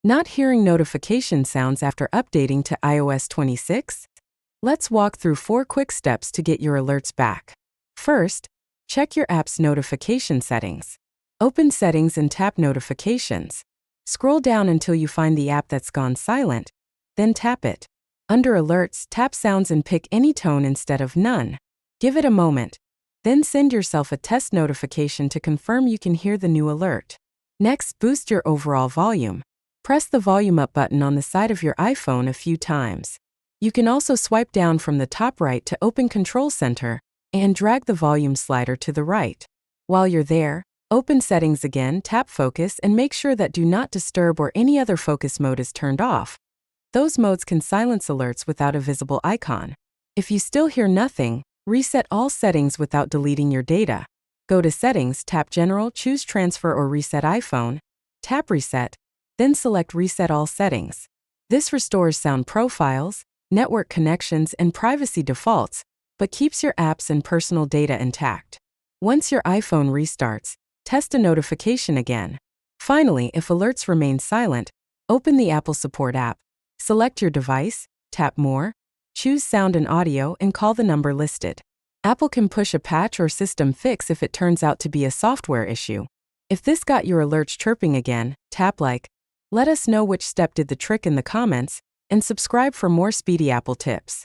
Not hearing notification sounds after updating to iOS 26? Let's walk through 4 quick steps to get your alerts back. First, check your app's notification settings. Open Settings and tap Notifications. Scroll down until you find the app that's gone silent, then tap it. Under Alerts, tap Sounds and pick any tone instead of None. Give it a moment. Then send yourself a test notification to confirm you can hear the new alert. Next, boost your overall volume. Press the volume up button on the side of your iPhone a few times. You can also swipe down from the top right to open Control Center and drag the volume slider to the right. While you're there, open Settings again, tap Focus, and make sure that Do Not Disturb or any other focus mode is turned off. Those modes can silence alerts without a visible icon. If you still hear nothing, reset all settings without deleting your data. Go to Settings, tap General, choose Transfer or Reset iPhone, tap Reset, then select Reset All Settings. This restores sound profiles, network connections, and privacy defaults, but keeps your apps and personal data intact. Once your iPhone restarts, test a notification again. Finally, if alerts remain silent, open the Apple Support app, select your device, tap More, choose Sound and Audio, and call the number listed. Apple can push a patch or system fix if it turns out to be a software issue. If this got your alerts chirping again, tap Like. Let us know which step did the trick in the comments, and subscribe for more speedy Apple tips.